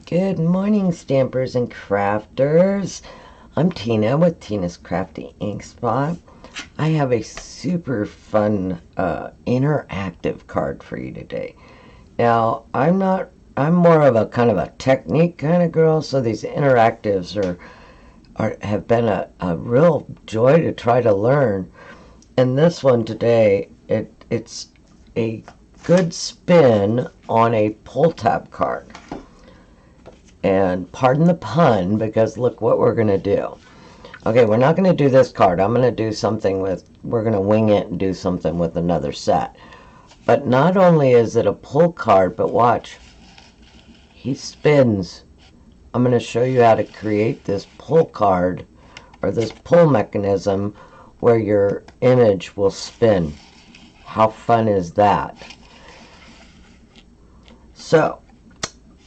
Good morning, stampers and crafters. I'm Tina with Tina's Crafty Ink Spot. I have a super fun interactive card for you today. Now, I'm more of a kind of a technique kind of girl, so these interactives have been a real joy to try to learn. And this one today, it's a good spin on a pull tab card. And pardon the pun, because look what we're going to do. Okay, we're not going to do this card. I'm going to do something we're going to wing it and do something with another set. But not only is it a pull card, but watch. He spins. I'm going to show you how to create this pull card, or this pull mechanism, where your image will spin. How fun is that? So,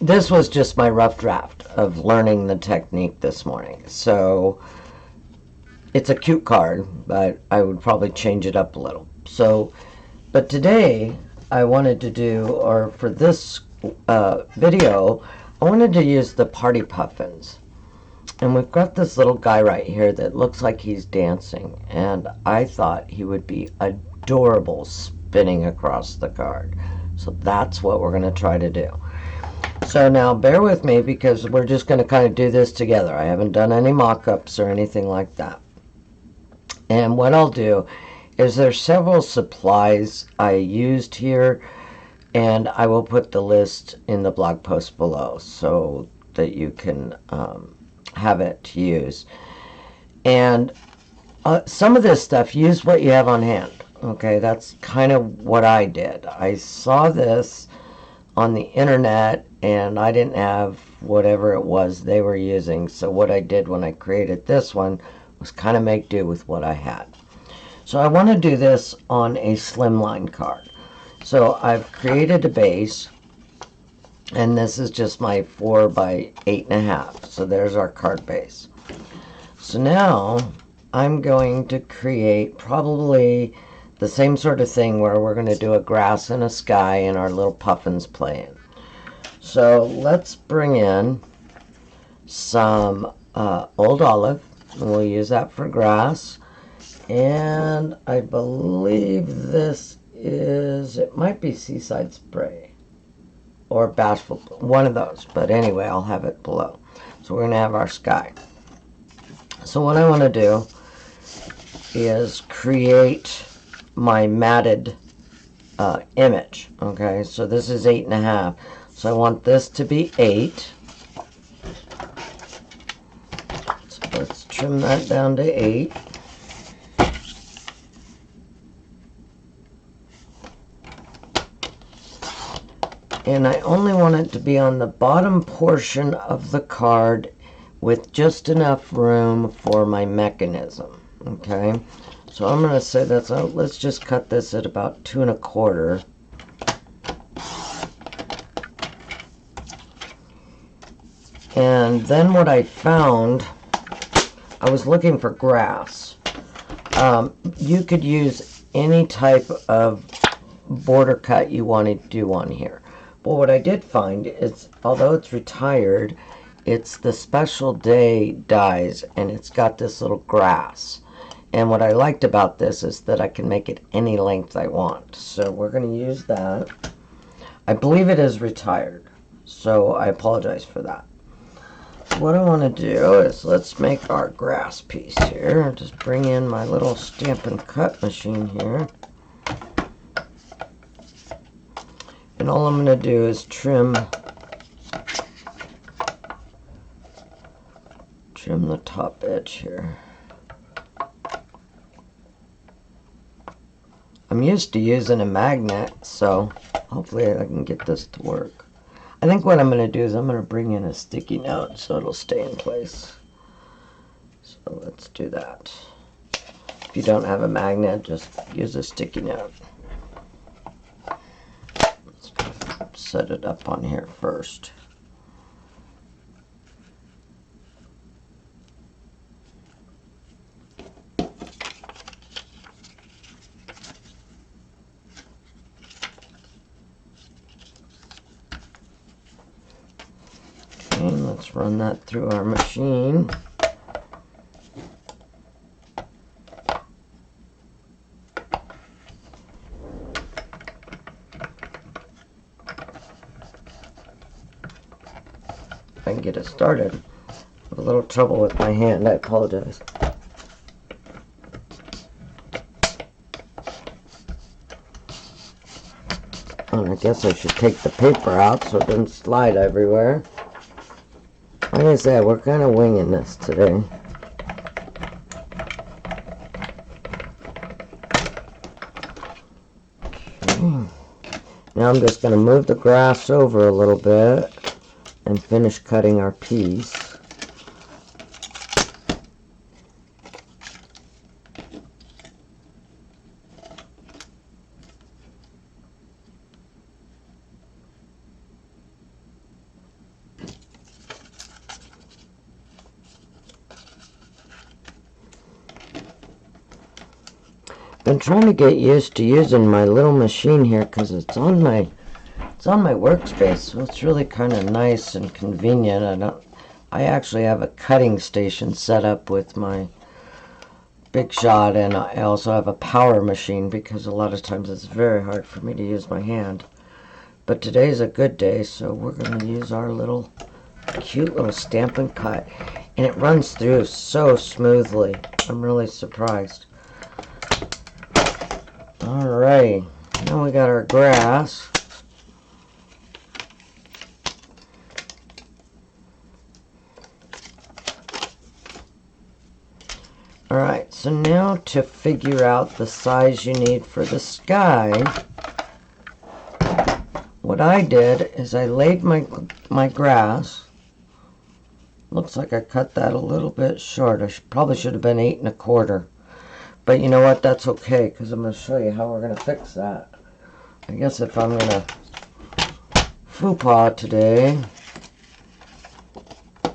this was just my rough draft of learning the technique this morning. So it's a cute card, but I would probably change it up a little. So, but today I wanted to do, or for this video, I wanted to use the party puffins. And we've got this little guy right here that looks like he's dancing. And I thought he would be adorable spinning across the card. So that's what we're going to try to do. So now bear with me, because we're just going to kind of do this together. I haven't done any mock-ups or anything like that. And what I'll do is there's several supplies I used here, and I will put the list in the blog post below so that you can have it to use. And some of this stuff, use what you have on hand. Okay, that's kind of what I did. I saw this on the internet, and I didn't have whatever it was they were using. So what I did when I created this one was kind of make do with what I had. So I want to do this on a slimline card. So I've created a base, and this is just my 4 by 8.5. So there's our card base. So now I'm going to create probably the same sort of thing where we're going to do a grass and a sky and our little puffins playing. So let's bring in some old olive, and we'll use that for grass. And I believe this is, it might be Seaside Spray or Bashful, one of those. But anyway, I'll have it below. So we're going to have our sky. So what I want to do is create my matted image. Okay, so this is 8.5. So I want this to be 8. So let's trim that down to 8. And I only want it to be on the bottom portion of the card with just enough room for my mechanism. Okay, so I'm going to say that's, let's just cut this at about 2 1/4. And then what I found, I was looking for grass. You could use any type of border cut you want to do on here. But what I did find is, although it's retired, it's the Special Day dies, and it's got this little grass. And what I liked about this is that I can make it any length I want. So we're going to use that. I believe it is retired, so I apologize for that. What I want to do is, let's make our grass piece here. Just bring in my little Stampin' Cut machine here. And all I'm going to do is trim the top edge here. I'm used to using a magnet, so hopefully I can get this to work. I think what I'm going to do is I'm going to bring in a sticky note so it'll stay in place. So let's do that. If you don't have a magnet, just use a sticky note. Let's set it up on here first. Okay, let's run that through our machine. If I can get it started. I have a little trouble with my hand, I apologize. I guess I should take the paper out so it doesn't slide everywhere. Like I said, we're kind of winging this today. Okay. Now I'm just going to move the grass over a little bit and finish cutting our piece. Been trying to get used to using my little machine here because it's on my workspace, so it's really kind of nice and convenient. I actually have a cutting station set up with my Big Shot, and I also have a power machine because a lot of times it's very hard for me to use my hand. But today's a good day, so we're going to use our little cute little Stampin' Cut, and it runs through so smoothly. I'm really surprised. Alright, now we got our grass. Alright, so now to figure out the size you need for the sky, what I did is I laid my grass. Looks like I cut that a little bit short. I probably should have been 8 1/4. But you know what? That's okay, because I'm going to show you how we're going to fix that. I guess if I'm going to faux-pas today,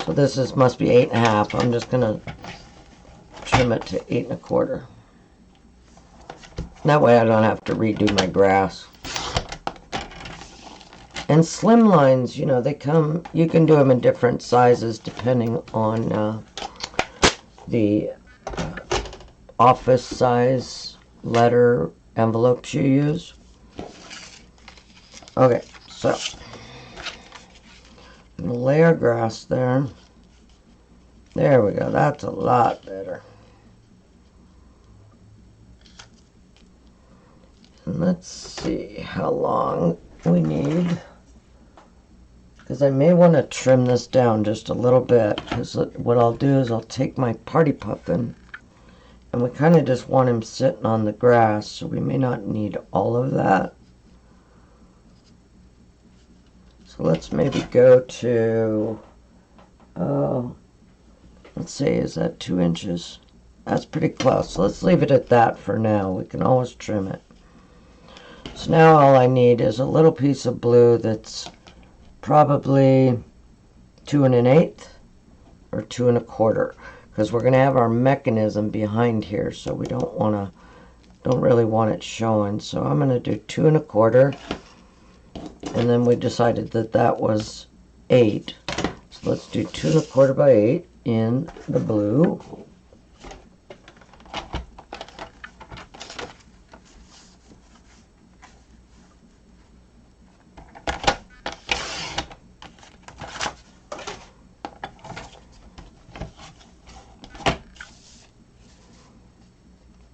so this must be 8 1/2. I'm just going to trim it to 8 1/4. That way I don't have to redo my grass. And slim lines, you know, they come, you can do them in different sizes depending on the office size letter envelopes you use. Okay, so I'm gonna lay our grass there. There we go, that's a lot better. And let's see how long we need, because I may want to trim this down just a little bit, because what I'll do is I'll take my party puffin, and we kind of just want him sitting on the grass, so we may not need all of that. So let's maybe go to, let's say, is that 2 inches? That's pretty close. So let's leave it at that for now. We can always trim it. So now all I need is a little piece of blue that's probably 2 1/8 or 2 1/4. Because we're going to have our mechanism behind here, so we don't really want it showing. So I'm going to do 2 1/4, and then we decided that that was 8. So let's do 2 1/4 by 8 in the blue.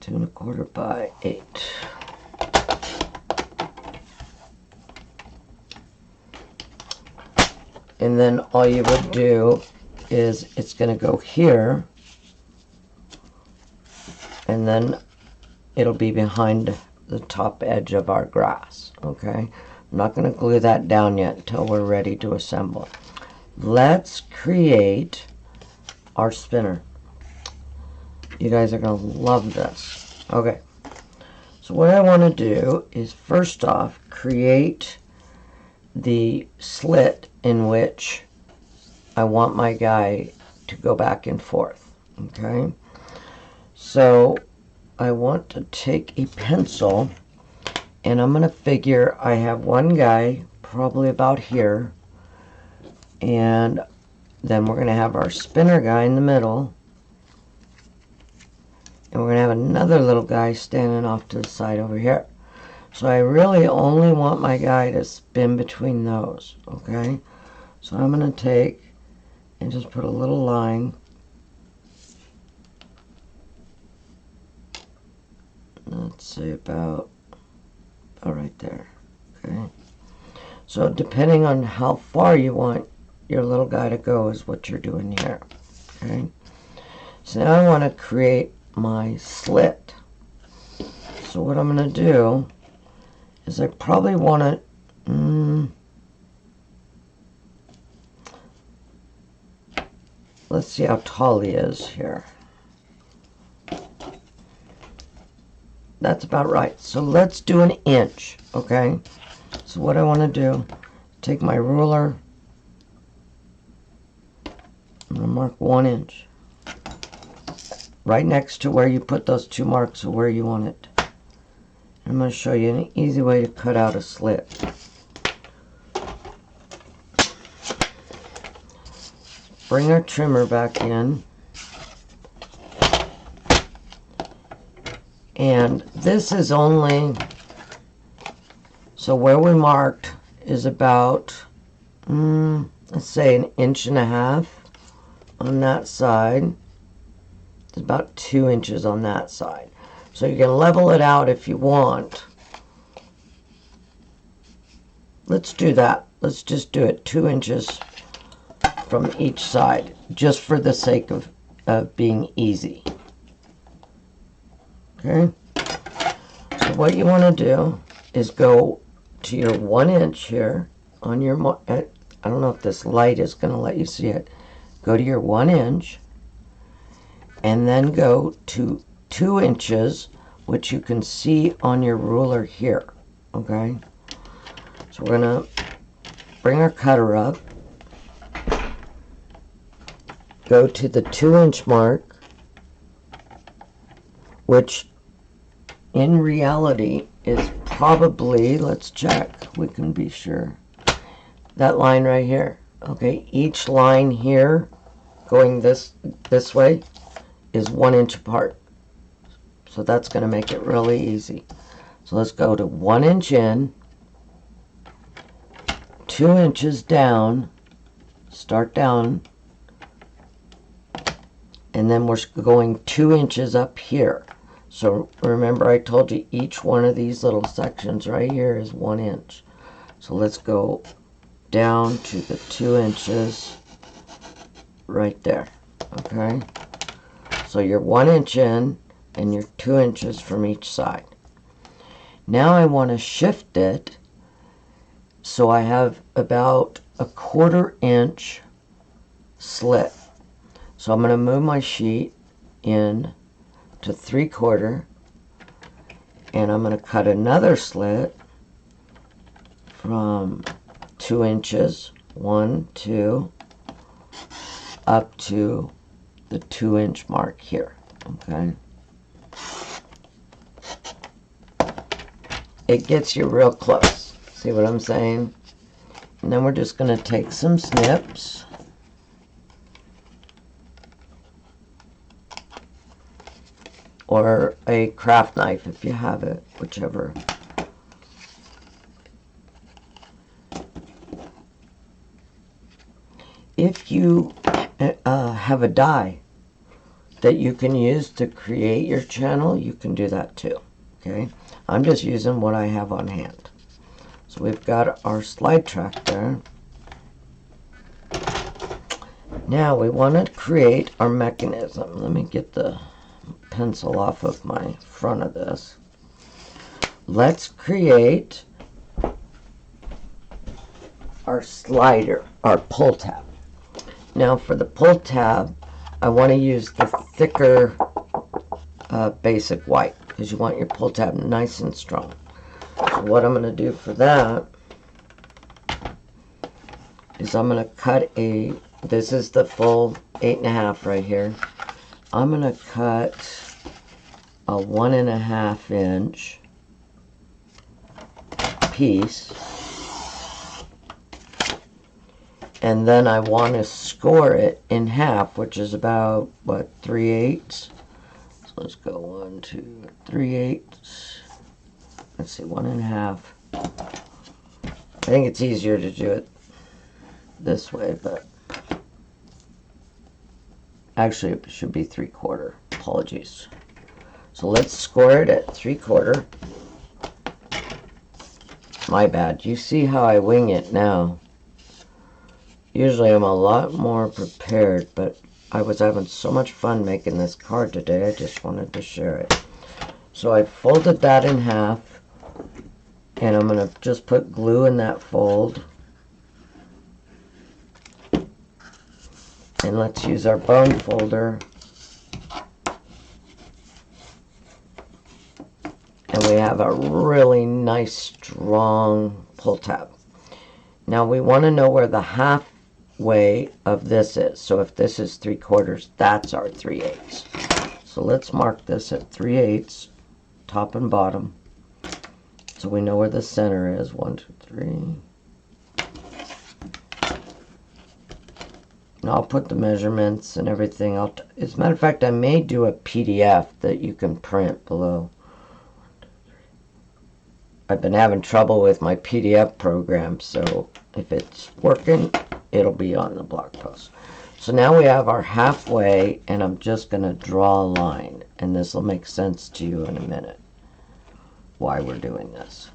Two 1/4 by 8. And then all you would do is it's going to go here, and then it'll be behind the top edge of our grass. Okay, I'm not going to glue that down yet until we're ready to assemble. Let's create our spinner. You guys are going to love this. Okay, so what I want to do is first off create the slit in which I want my guy to go back and forth. Okay, so I want to take a pencil, and I'm going to figure I have one guy probably about here, and Then we're going to have our spinner guy in the middle. And we're going to have another little guy standing off to the side over here. So I really only want my guy to spin between those, okay? So I'm going to take and just put a little line. Let's say about right there, okay? So depending on how far you want your little guy to go is what you're doing here, okay? So now I want to create my slit. So what I'm going to do is I probably want to, let's see how tall he is here. That's about right. So let's do an inch, okay? So what I want to do, take my ruler, I'm going to mark 1 inch. Right next to where you put those 2 marks of where you want it. I'm going to show you an easy way to cut out a slit. Bring our trimmer back in. And this is only, so where we marked is about, let's say 1.5 inches on that side. It's about 2 inches on that side. So you can level it out if you want. Let's do that. Let's just do it 2 inches from each side, just for the sake of being easy. Okay? So what you want to do is go to your 1 inch here on your, I don't know if this light is going to let you see it. Go to your 1 inch and then go to 2 inches, which you can see on your ruler here, okay? So we're going to bring our cutter up, go to the 2 inch mark, which in reality is probably, let's check, we can be sure, that line right here, okay? Each line here going this way is 1 inch apart. So that's going to make it really easy. So let's go to 1 inch in, 2 inches down, start down, and then we're going 2 inches up here. So remember I told you each one of these little sections right here is 1 inch. So let's go down to the 2 inches right there, okay? So you're 1 inch in, and you're 2 inches from each side. Now I want to shift it so I have about a 1/4 inch slit. So I'm going to move my sheet in to 3/4, and I'm going to cut another slit from 2 inches, 1, 2, up to the 2 inch mark here, okay? It gets you real close. See what I'm saying? And then we're just going to take some snips. Or a craft knife if you have it, whichever. If you have a die that you can use to create your channel, you can do that too, okay? I'm just using what I have on hand. So we've got our slide track there. Now we want to create our mechanism. Let me get the pencil off of my front of this. Let's create our slider, our pull tab. Now for the pull tab, I want to use the thicker basic white because you want your pull tab nice and strong. So what I'm going to do for that is I'm going to cut this is the full 8.5 right here. I'm going to cut a 1.5 inch piece, And then I want to score it in half, which is about, what, 3/8? So let's go 1, 2, 3/8. Let's see, 1.5. I think it's easier to do it this way, but actually it should be 3/4. Apologies. So let's score it at 3/4. My bad. You see how I wing it now. Usually I'm a lot more prepared, but I was having so much fun making this card today, I just wanted to share it. So I folded that in half, and I'm going to just put glue in that fold. And let's use our bone folder. And we have a really nice, strong pull tab. Now we want to know where the halfway of this is. So if this is 3/4, that's our 3/8. So let's mark this at 3/8, top and bottom. So we know where the center is. 1, 2, 3. And I'll put the measurements and everything. As a matter of fact, I may do a PDF that you can print below. I've been having trouble with my PDF program, so if it's working, it'll be on the blog post. So now we have our halfway, and I'm just going to draw a line, and this will make sense to you in a minute why we're doing this.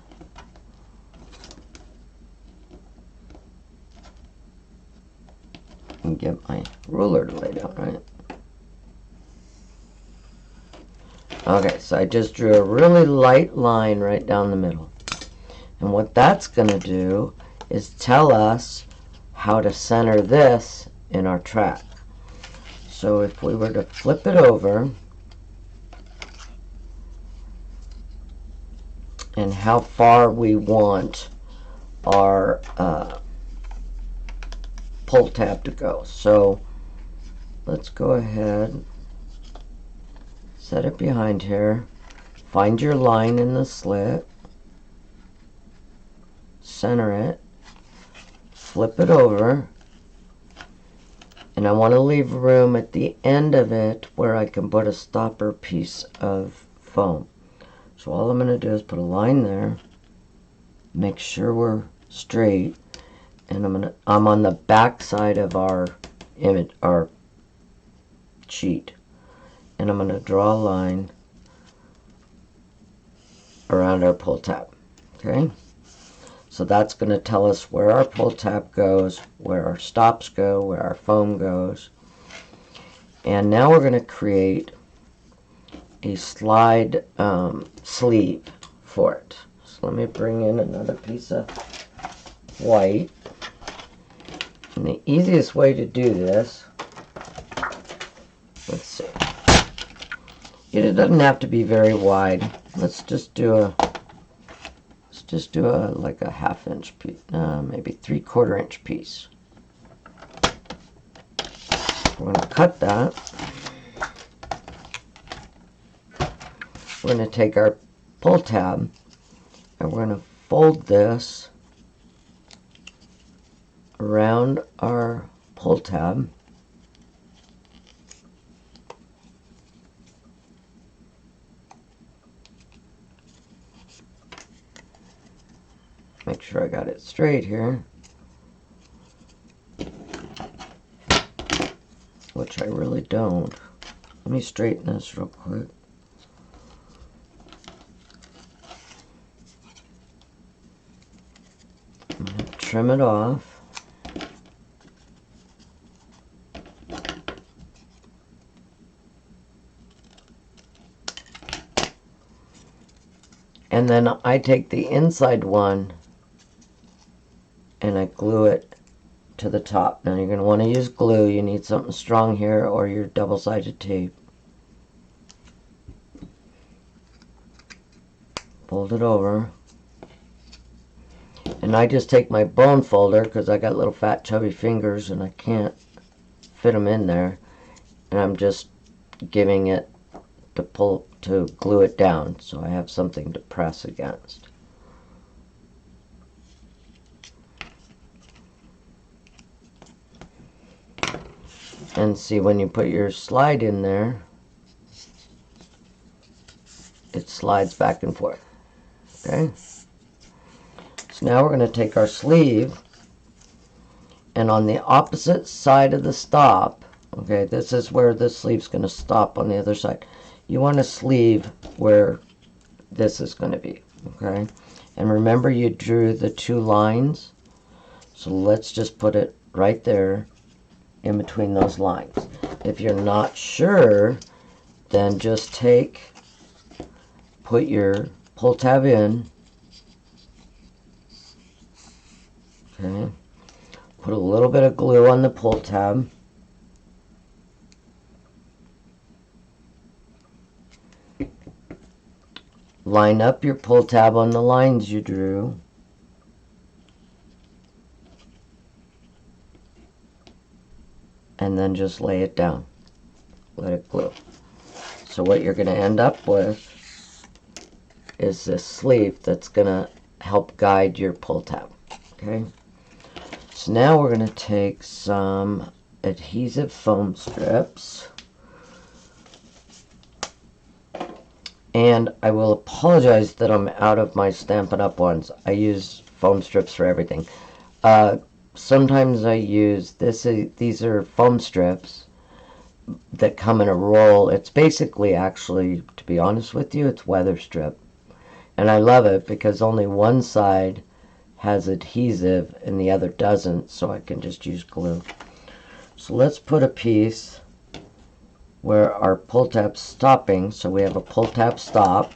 And get my ruler to lay down, right? Okay, so I just drew a really light line right down the middle. And what that's going to do is tell us how to center this in our track. So if we were to flip it over, and how far we want our pull tab to go. So let's go ahead, set it behind here, find your line in the slit, center it, flip it over, and I want to leave room at the end of it where I can put a stopper piece of foam. So all I'm going to do is put a line there, make sure we're straight, and I'm on the back side of our image, our sheet, and I'm going to draw a line around our pull tab. Okay, so that's going to tell us where our pull tab goes, where our stops go, where our foam goes. And now we're going to create a slide sleeve for it. So let me bring in another piece of white. And the easiest way to do this, let's see, it doesn't have to be very wide. Let's just do a like a 1/2 inch piece, maybe 3/4 inch piece. We're going to cut that. We're going to take our pull tab and we're going to fold this around our pull tab. Make sure I got it straight here, which I really don't. Let me straighten this real quick. I'm going to trim it off. And then I take the inside one and I glue it to the top. Now you're going to want to use glue. You need something strong here or your double-sided tape. Fold it over. And I just take my bone folder because I got little fat chubby fingers and I can't fit them in there. And I'm just giving it to glue it down so I have something to press against. And see, when you put your slide in there, it slides back and forth. Okay? So now we're going to take our sleeve, and on the opposite side of the stop, okay, this is where the sleeve's going to stop on the other side. You want a sleeve where this is going to be, okay? And remember, you drew the two lines, so let's just put it right there in between those lines. If you're not sure, then just put your pull tab in, okay? Put a little bit of glue on the pull tab. Line up your pull tab on the lines you drew. And then just lay it down. Let it glue. So what you're going to end up with is this sleeve that's going to help guide your pull tab. Okay? So now we're going to take some adhesive foam strips. And I will apologize that I'm out of my Stampin' Up! Ones. I use foam strips for everything. Sometimes I use these are foam strips that come in a roll. It's basically, actually, to be honest with you, it's weather strip. And I love it because only one side has adhesive and the other doesn't, so I can just use glue. So let's put a piece where our pull tab's stopping, so we have a pull tab stop.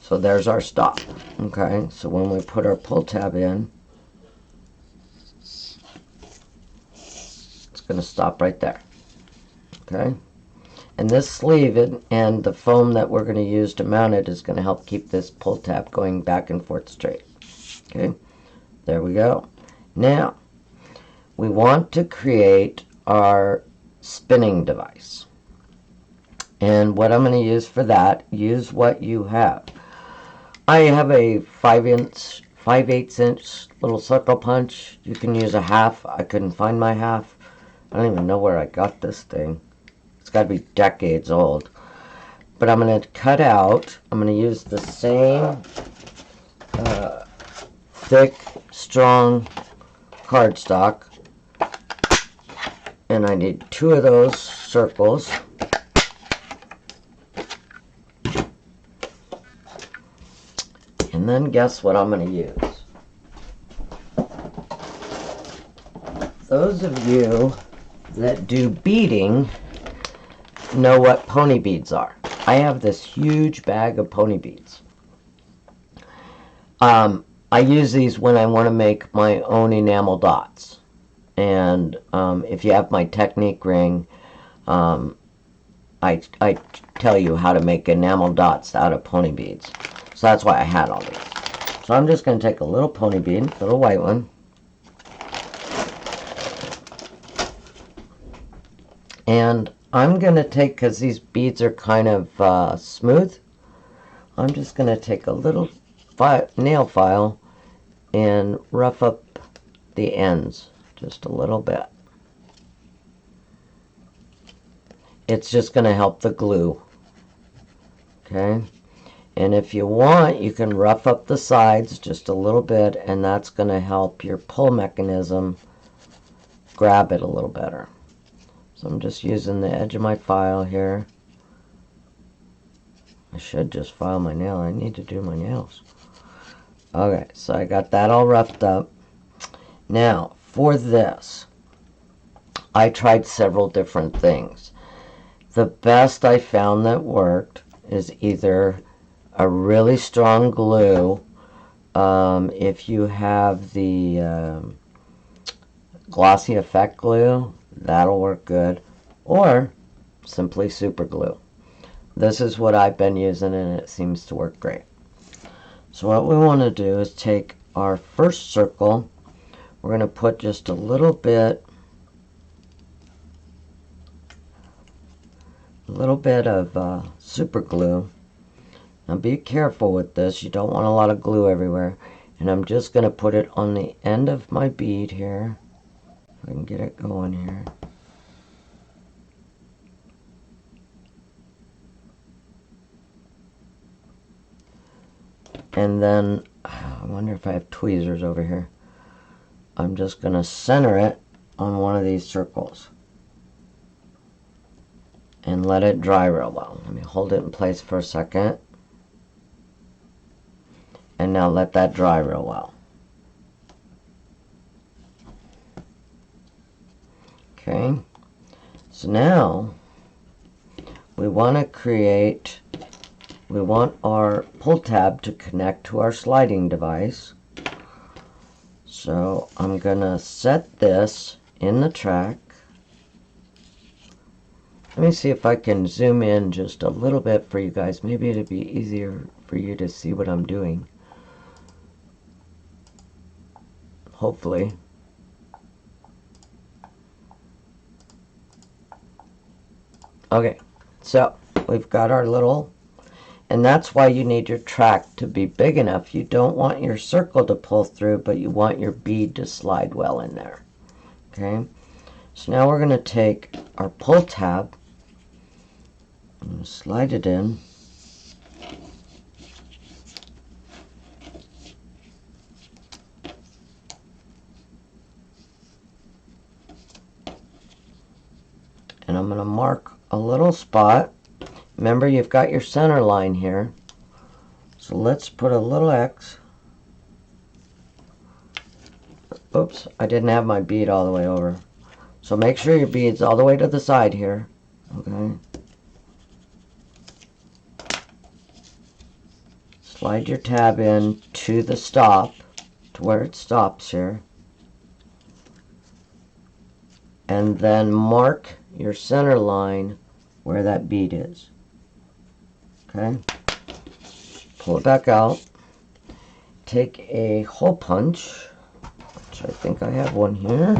So there's our stop. Okay, so when we put our pull tab in, it's going to stop right there. Okay, and this sleeve and the foam that we're going to use to mount it is going to help keep this pull tab going back and forth straight. Okay, there we go. Now, we want to create our spinning device. And what I'm going to use for that, use what you have. I have a 5/8 inch little circle punch. You can use a half. I couldn't find my half. I don't even know where I got this thing. It's got to be decades old. But I'm going to cut out, I'm going to use the same thick, strong cardstock. And I need 2 of those circles. And then guess what I'm going to use? Those of you that do beading know what pony beads are. I have this huge bag of pony beads. I use these when I want to make my own enamel dots. And if you have my technique ring, I tell you how to make enamel dots out of pony beads. So that's why I had all these. So I'm just going to take a little pony bead, a little white one. And I'm going to take, because these beads are kind of smooth, I'm just going to take a little nail file and rough up the ends just a little bit. It's just going to help the glue. Okay? And if you want, you can rough up the sides just a little bit, and that's going to help your pull mechanism grab it a little better. So I'm just using the edge of my file here. I should just file my nail. I need to do my nails. Okay, so I got that all roughed up. Now, for this, I tried several different things. The best I found that worked is either a really strong glue. If you have the glossy effect glue, that'll work good, or simply super glue. This is what I've been using, and it seems to work great. So what we want to do is take our first circle. We're going to put just a little bit a little bit of super glue. Now be careful with this. You don't want a lot of glue everywhere. And I'm just going to put it on the end of my bead here. If I can get it going here. And then, I wonder if I have tweezers over here. I'm just going to center it on one of these circles. And let it dry real well. Let me hold it in place for a second. And now let that dry real well. Okay. So now, we want our pull tab to connect to our sliding device. So I'm going to set this in the track. Let me see if I can zoom in just a little bit for you guys. Maybe it'd be easier for you to see what I'm doing. Hopefully. Okay, so we've got our little, and that's why you need your track to be big enough. You don't want your circle to pull through, but you want your bead to slide well in there. Okay, so now we're going to take our pull tab and slide it in. And I'm going to mark a little spot. Remember, you've got your center line here. So let's put a little X. Oops, I didn't have my bead all the way over. So make sure your bead's all the way to the side here. Okay. Slide your tab in to the stop, to where it stops here. And then mark your center line where that bead is. Okay. Pull it back out. Take a hole punch, which I think I have one here.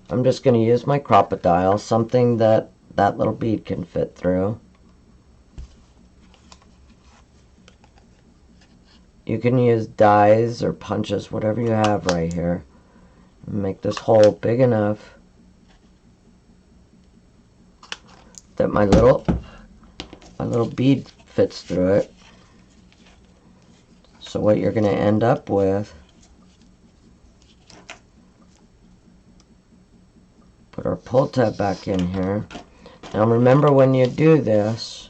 I'm just going to use my crocodile, something that that little bead can fit through. You can use dies or punches, whatever you have right here. Make this hole big enough that my little bead fits through it. So what you're going to end up with, put our pull tab back in here. Now remember, when you do this,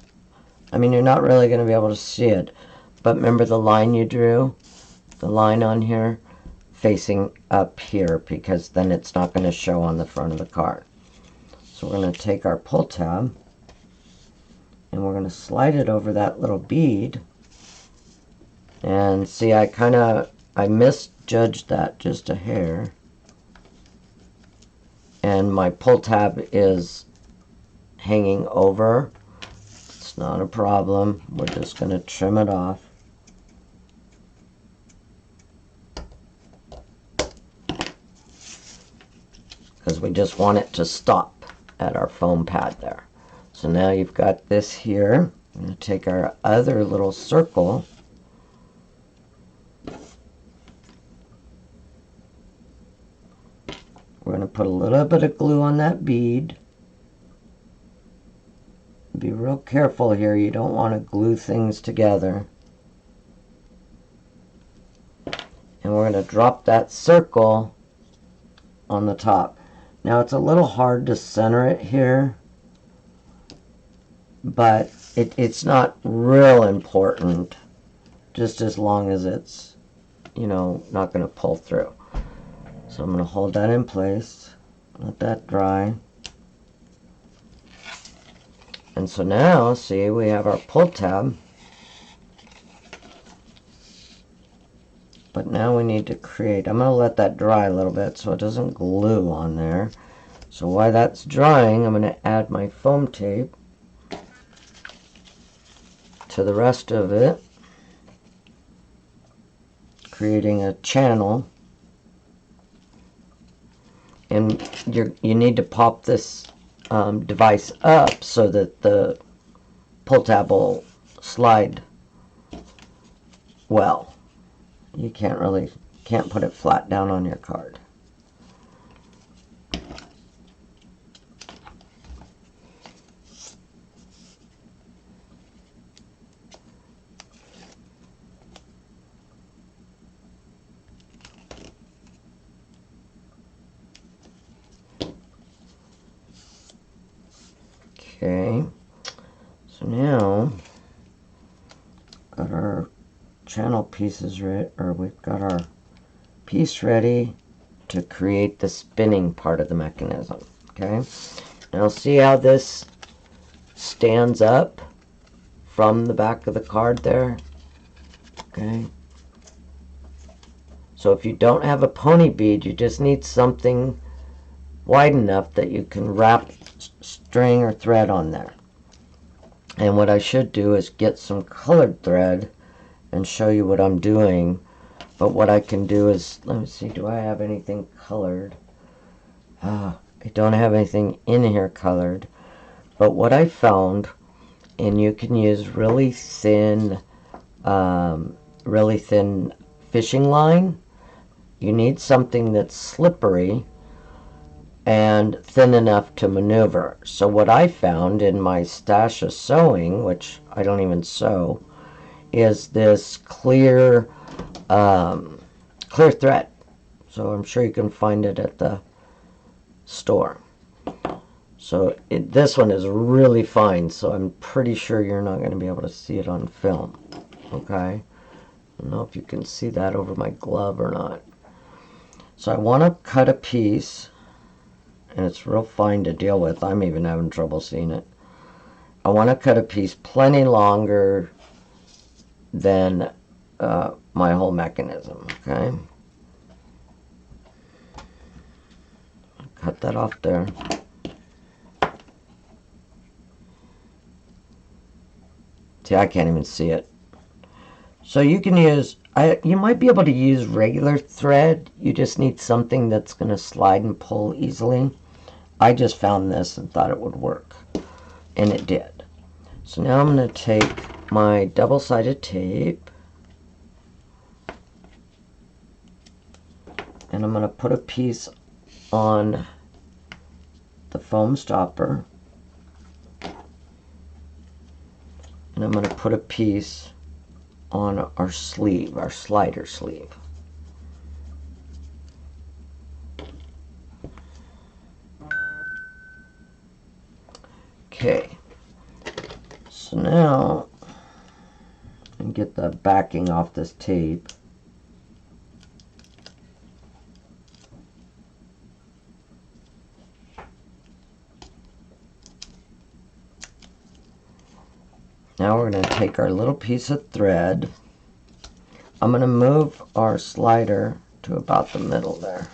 I mean, you're not really going to be able to see it, but remember the line you drew, the line on here, facing up here, because then it's not going to show on the front of the card. So we're going to take our pull tab and we're going to slide it over that little bead. And see, I misjudged that just a hair. And my pull tab is hanging over. It's not a problem. We're just going to trim it off. Because we just want it to stop at our foam pad there. So now you've got this here. I'm going to take our other little circle. We're going to put a little bit of glue on that bead. Be real careful here. You don't want to glue things together. And we're going to drop that circle on the top. Now it's a little hard to center it here, but it's not real important, just as long as it's, you know, not going to pull through. So I'm going to hold that in place, let that dry. And so now, see, we have our pull tab. But now we need to create, I'm going to let that dry a little bit so it doesn't glue on there. So while that's drying, I'm going to add my foam tape to the rest of it, creating a channel. And you need to pop this device up so that the pull tab will slide well. You can't put it flat down on your card. Okay, so now got our channel pieces ready, or we've got our piece ready to create the spinning part of the mechanism. Okay, now see how this stands up from the back of the card there. Okay, so if you don't have a pony bead, you just need something wide enough that you can wrap string or thread on there. And what I should do is get some colored thread and show you what I'm doing. But what I can do is, let me see, do I have anything colored? I don't have anything in here colored. But what I found, and you can use really thin fishing line. You need something that's slippery and thin enough to maneuver. So what I found in my stash of sewing, which I don't even sew, is this clear thread. So I'm sure you can find it at the store. So this one is really fine, so I'm pretty sure you're not going to be able to see it on film. Okay? I don't know if you can see that over my glove or not. So I want to cut a piece, and it's real fine to deal with. I'm even having trouble seeing it. I want to cut a piece plenty longer than my whole mechanism, okay? Cut that off there. See, I can't even see it. So you can use, you might be able to use regular thread. You just need something that's going to slide and pull easily. I just found this and thought it would work, and it did. So now I'm going to take my double-sided tape, and I'm going to put a piece on the foam stopper, and I'm going to put a piece on our sleeve, our slider sleeve. Okay, so now I can get the backing off this tape. Now we're going to take our little piece of thread. I'm going to move our slider to about the middle there.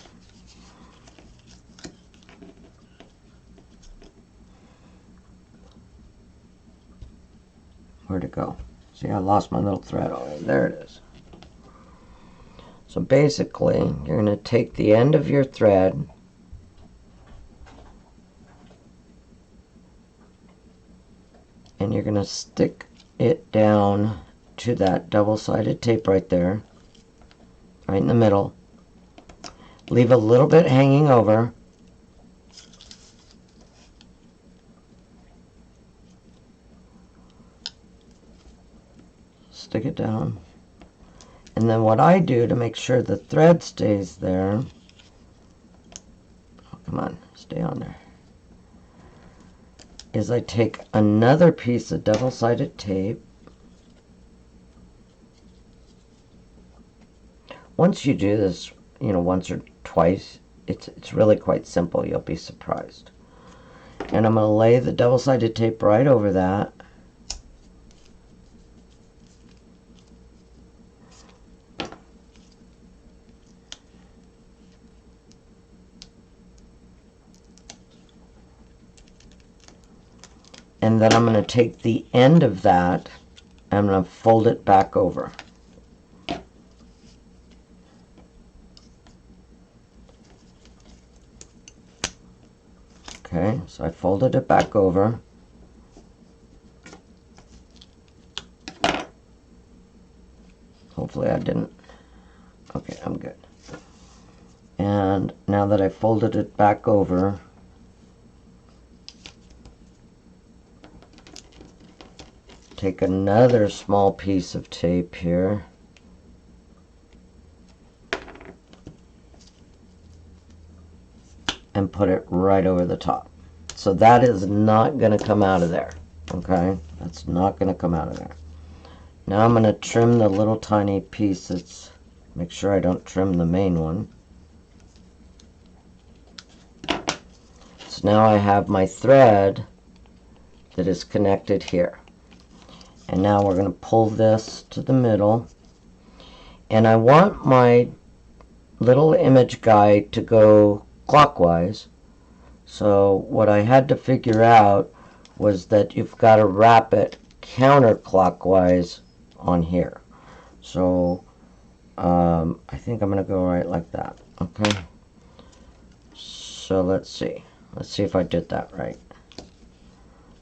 Where'd it go? See, I lost my little thread already. There it is. So basically, you're going to take the end of your thread and you're going to stick it down to that double-sided tape right there, right in the middle. Leave a little bit hanging over. Stick it down. And then what I do to make sure the thread stays there, oh, come on, stay on there, is I take another piece of double-sided tape. Once you do this, you know, once or twice, it's really quite simple. You'll be surprised. And I'm going to lay the double-sided tape right over that. And then I'm going to take the end of that, and I'm going to fold it back over. Okay, so I folded it back over. Hopefully I didn't. Okay, I'm good. And now that I folded it back over, take another small piece of tape here. And put it right over the top. So that is not going to come out of there. Okay? That's not going to come out of there. Now I'm going to trim the little tiny piece that's, make sure I don't trim the main one. So now I have my thread that is connected here. And now we're going to pull this to the middle. And I want my little image guide to go clockwise. So what I had to figure out was that you've got to wrap it counterclockwise on here. So I think I'm going to go right like that. Okay. So let's see. Let's see if I did that right.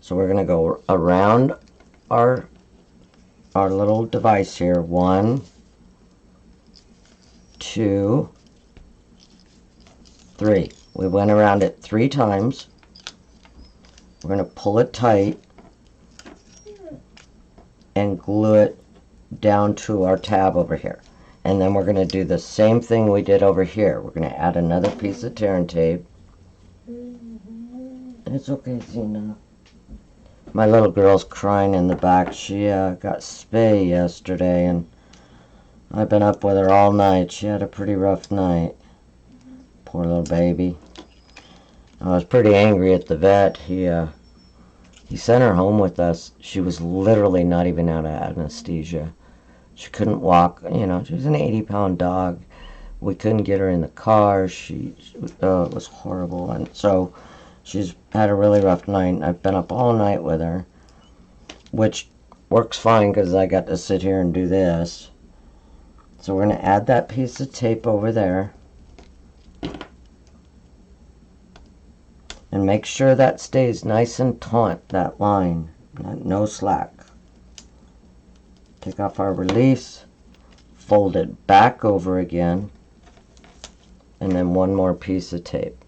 So we're going to go around our little device here. 1, 2, 3. We went around it 3 times. We're going to pull it tight and glue it down to our tab over here. And then we're going to do the same thing we did over here. We're going to add another piece of tear and tape. It's okay, Zena. My little girl's crying in the back. She got spay yesterday, and I've been up with her all night. She had a pretty rough night. Poor little baby. I was pretty angry at the vet. He sent her home with us. She was literally not even out of anesthesia. She couldn't walk. You know, she was an 80-pound dog. We couldn't get her in the car. It was horrible. And so she's had a really rough night. I've been up all night with her, which works fine because I got to sit here and do this. So we're going to add that piece of tape over there. And make sure that stays nice and taut, that line, no slack. Take off our release, fold it back over again, and then one more piece of tape.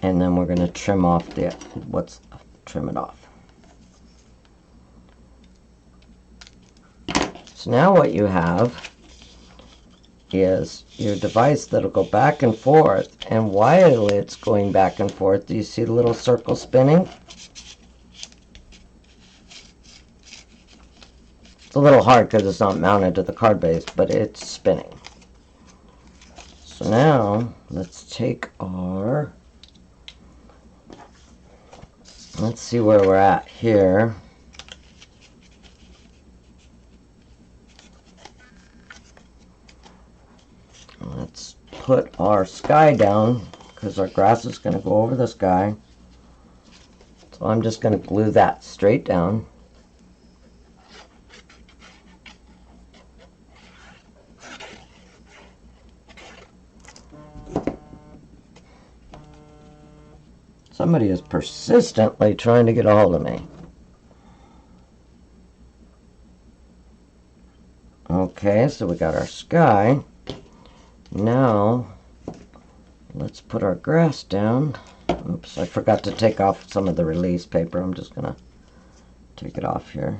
And then we're going to trim off trim it off. So now what you have is your device that'll go back and forth, and while it's going back and forth, do you see the little circle spinning? It's a little hard because it's not mounted to the card base, but it's spinning. So now let's take our, let's see where we're at here. Let's put our sky down because our grass is going to go over the sky. So I'm just going to glue that straight down. Somebody is persistently trying to get a hold of me. Okay, so we got our sky. Now, let's put our grass down. Oops, I forgot to take off some of the release paper. I'm just going to take it off here.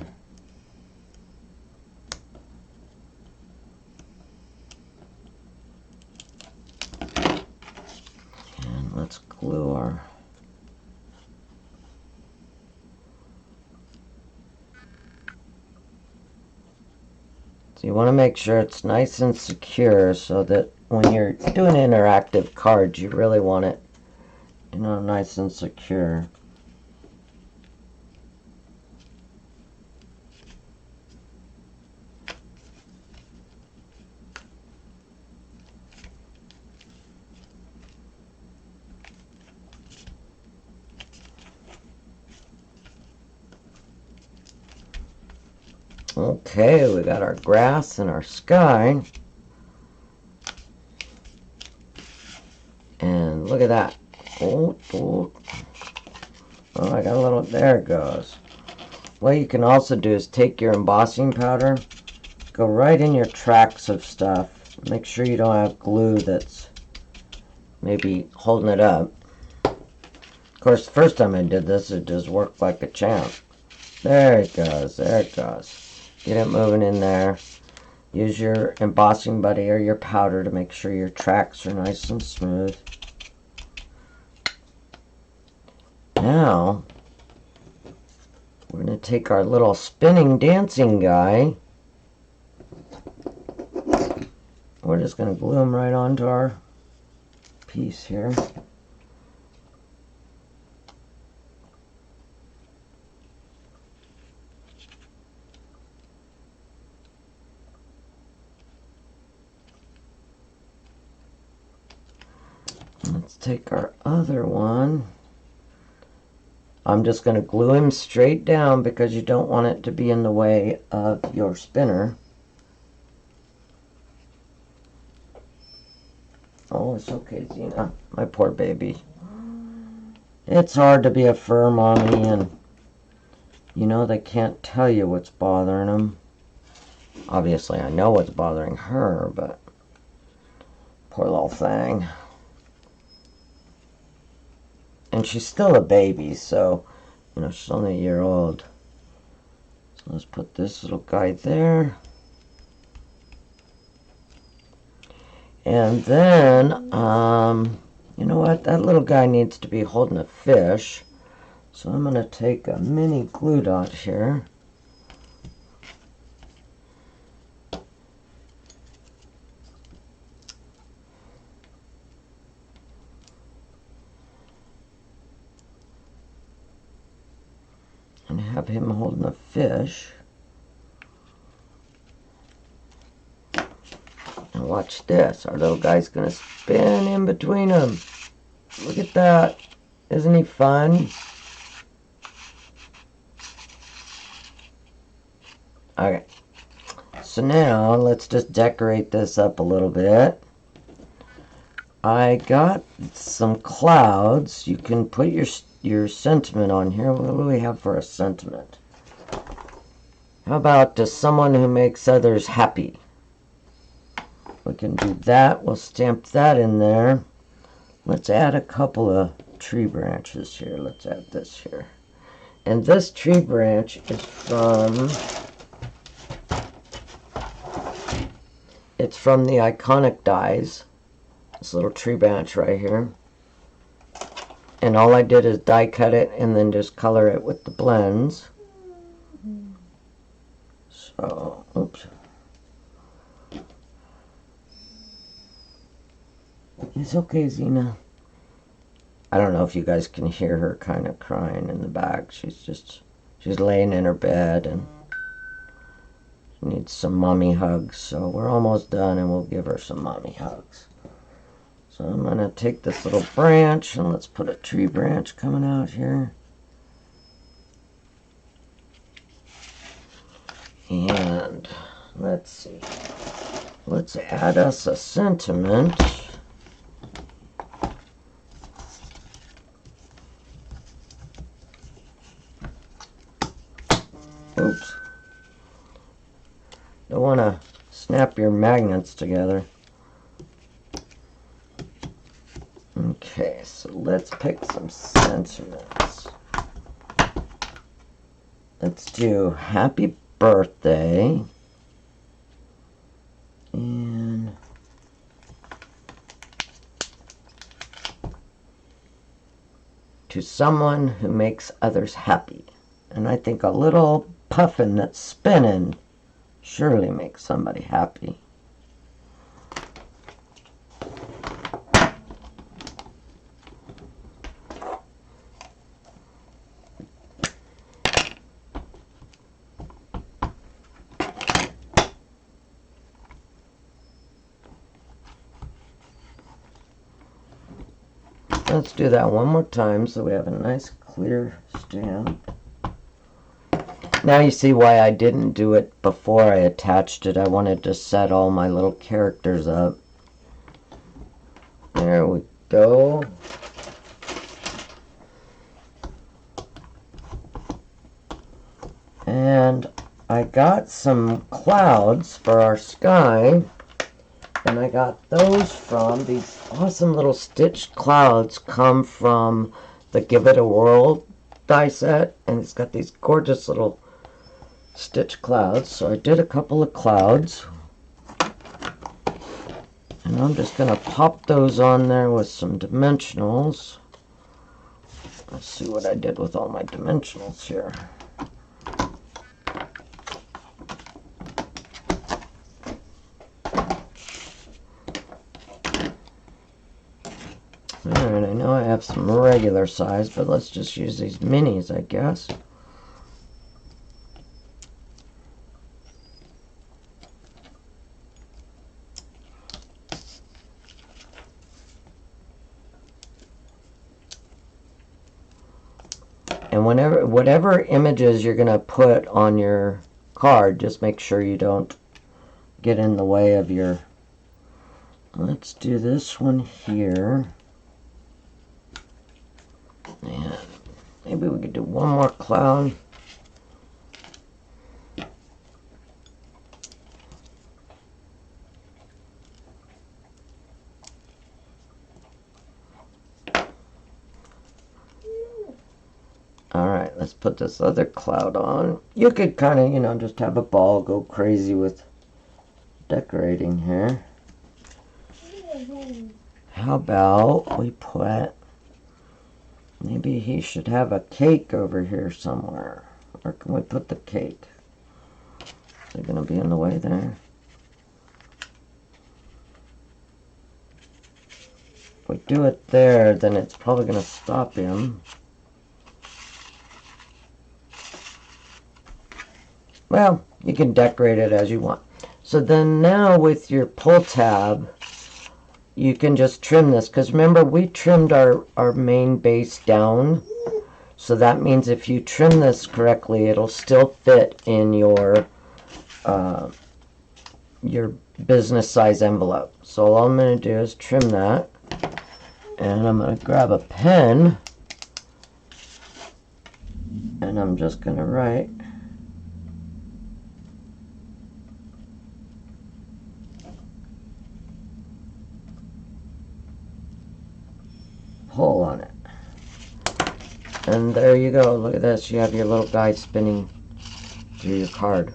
And let's glue our... So you want to make sure it's nice and secure so that when you're doing interactive cards, you really want it, you know, nice and secure. Okay, we got our grass and our sky. And look at that. Oh, I got a little, there it goes. What you can also do is take your embossing powder, go right in your tracks of stuff. Make sure you don't have glue that's maybe holding it up. Of course, the first time I did this, it just worked like a champ. There it goes, there it goes. Get it moving in there. Use your embossing buddy or your powder to make sure your tracks are nice and smooth. Now, we're going to take our little spinning dancing guy. We're just going to glue him right onto our piece here. Let's take our other one. I'm just going to glue him straight down because you don't want it to be in the way of your spinner. Oh, it's okay, Zena. My poor baby. It's hard to be a fur mommy, and you know they can't tell you what's bothering them. Obviously, I know what's bothering her, but poor little thing. And she's still a baby, so, you know, she's only a year old. So let's put this little guy there. And then, you know what? That little guy needs to be holding a fish. So I'm going to take a mini glue dot here. And have him holding a fish. And watch this. Our little guy's going to spin in between them. Look at that. Isn't he fun? Okay. So now let's just decorate this up a little bit. I got some clouds. You can put your sentiment on here. What do we have for a sentiment? How about someone who makes others happy? We can do that. We'll stamp that in there. Let's add a couple of tree branches here. Let's add this here. And this tree branch is from... It's from the Iconic dies. This little tree branch right here. And all I did is die cut it and then just color it with the blends. So, oops. It's okay, Zena. I don't know if you guys can hear her kind of crying in the back. She's laying in her bed and she needs some mommy hugs. So we're almost done and we'll give her some mommy hugs. So I'm going to take this little branch and let's put a tree branch coming out here. And let's see. Let's add us a sentiment. Oops. Don't want to snap your magnets together. Okay, so let's pick some sentiments. Let's do happy birthday. And to someone who makes others happy. And I think a little puffin that's spinning surely makes somebody happy. Let's do that one more time so we have a nice clear stamp. Now you see why I didn't do it before I attached it. I wanted to set all my little characters up. There we go. And I got some clouds for our sky, and I got those from these awesome little stitched clouds come from the Give It a Whirl die set, and it's got these gorgeous little stitched clouds. So I did a couple of clouds, and I'm just going to pop those on there with some dimensionals. Let's see what I did with all my dimensionals here. Alright, I know I have some regular size, but let's just use these minis, I guess. And whatever images you're going to put on your card, just make sure you don't get in the way of your... Let's do this one here. And maybe we could do one more cloud. Alright, let's put this other cloud on. You could kind of, just have a ball go crazy with decorating here. How about we put... Maybe he should have a cake over here somewhere. Where can we put the cake? Is it going to be in the way there? If we do it there, then it's probably going to stop him. Well, you can decorate it as you want. So then now with your pull tab, you can just trim this, because remember we trimmed our main base down, so that means if you trim this correctly, it'll still fit in your business size envelope. So all I'm going to do is trim that, and I'm going to grab a pen, and I'm just going to write pull on it. And there you go. Look at this. You have your little guy spinning through your card.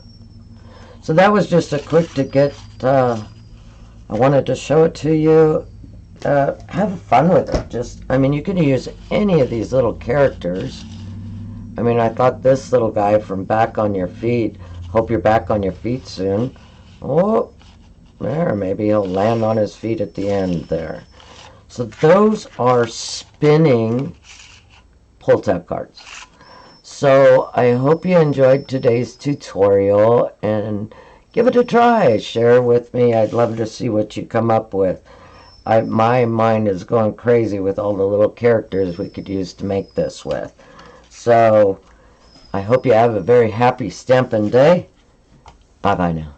So that was just a quick to get. I wanted to show it to you. Have fun with it. You can use any of these little characters. I thought this little guy from Back on Your Feet. Hope you're back on your feet soon. Oh, there. Maybe he'll land on his feet at the end there. So those are spinning pull tab cards. So I hope you enjoyed today's tutorial, and give it a try. Share with me. I'd love to see what you come up with. My mind is going crazy with all the little characters we could use to make this with. So I hope you have a very happy stamping day. Bye-bye now.